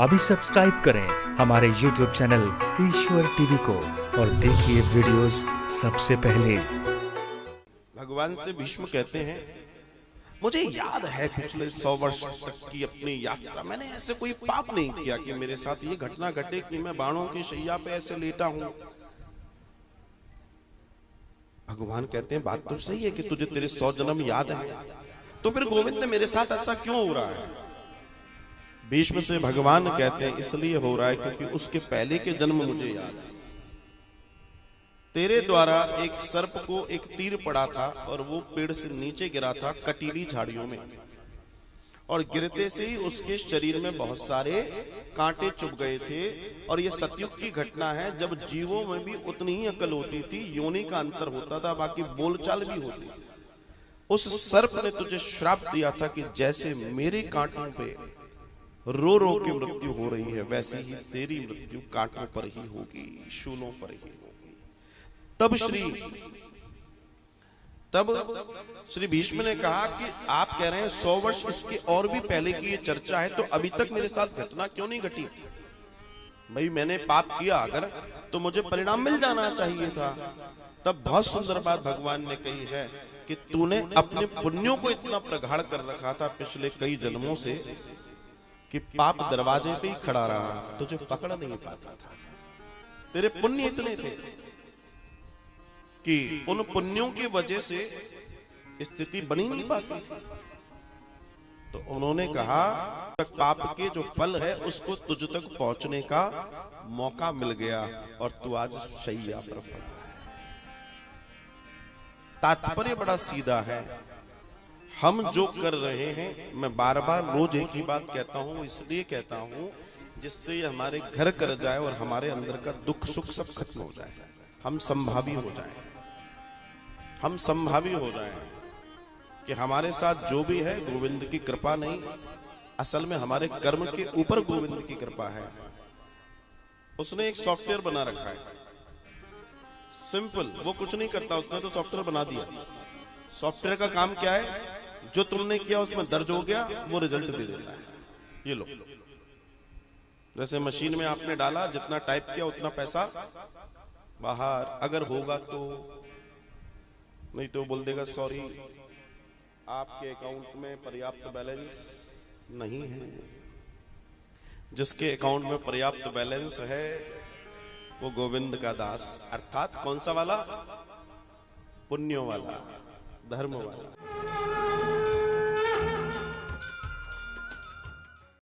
अभी सब्सक्राइब करें हमारे YouTube चैनल ईश्वर टीवी को और देखिए वीडियोस सबसे पहले। भगवान से भीष्म कहते हैं, मुझे याद है पिछले 100 वर्ष तक की अपनी यात्रा, मैंने ऐसे कोई पाप नहीं किया कि मेरे साथ ये घटना घटे कि मैं बाणों की शैया पे ऐसे लेटा हूं। भगवान कहते हैं, बात तो सही है कि तुझे तेरे 100 जन्म याद है, तो फिर गोविंद मेरे साथ ऐसा क्यों हो रहा है? भीष्म से भगवान कहते हैं, इसलिए हो रहा है क्योंकि उसके पहले के जन्म मुझे याद है। तेरे द्वारा एक सर्प को एक तीर पड़ा था और वो पेड़ से नीचे गिरा था कटीली झाड़ियों में, और गिरते से ही उसके शरीर में बहुत सारे कांटे चुभ गए थे। और ये सतयुग की घटना है जब जीवों में भी उतनी ही अकल होती थी, योनि का अंतर होता था, बाकी बोलचाल भी होती थी। उस सर्प ने तुझे श्राप दिया था कि जैसे मेरे कांटों पे रो रो के मृत्यु हो रही है, वैसे ही तेरी मृत्यु कांटों पर ही होगी, शूलों पर ही होगी। तब श्री भीष्म ने कहा कि आप कह रहे हैं 100 वर्ष इसके और भी पहले की ये चर्चा है, तो अभी तक मेरे साथ घटना क्यों नहीं घटी? भाई मैंने पाप किया अगर, तो मुझे परिणाम मिल जाना चाहिए था। तब बहुत सुंदर बात भगवान ने कही है कि तूने अपने पुण्यों को इतना प्रगाढ़ कर रखा था पिछले कई जन्मों से कि पाप दरवाजे पे ही खड़ा रहा, तुझे पकड़ नहीं पाता था। तेरे पुण्य इतने थे कि उन पुण्यों की वजह से स्थिति बनी नहीं पाती थी। तो उन्होंने कहा, पाप के जो फल है उसको तुझ तक पहुंचने का मौका मिल गया और तू आज शैया पर पड़ा है। तात्पर्य बड़ा सीधा है। हम जो कर रहे हैं, मैं बार बार रोज एक ही बात कहता हूं, इसलिए कहता हूं जिससे हमारे घर कर जाए और हमारे अंदर का दुख सुख सब खत्म हो जाए, हम संभावी हो जाएं, हम संभावी हो जाएं कि हमारे साथ जो भी है गोविंद की कृपा नहीं, असल में हमारे कर्म के ऊपर गोविंद की कृपा है। उसने एक सॉफ्टवेयर बना रखा है, सिंपल, वो कुछ नहीं करता, उसने तो सॉफ्टवेयर बना दिया। सॉफ्टवेयर का काम क्या है? जो तुमने किया उसमें दर्ज हो गया, वो रिजल्ट दे देता है। ये लो, जैसे मशीन में आपने डाला, जितना टाइप किया उतना पैसा बाहर, अगर होगा तो, नहीं तो बोल देगा सॉरी आपके अकाउंट में पर्याप्त बैलेंस नहीं है। जिसके अकाउंट में पर्याप्त बैलेंस है वो गोविंद का दास, अर्थात कौन सा वाला? पुण्यों वाला, धर्म वाला।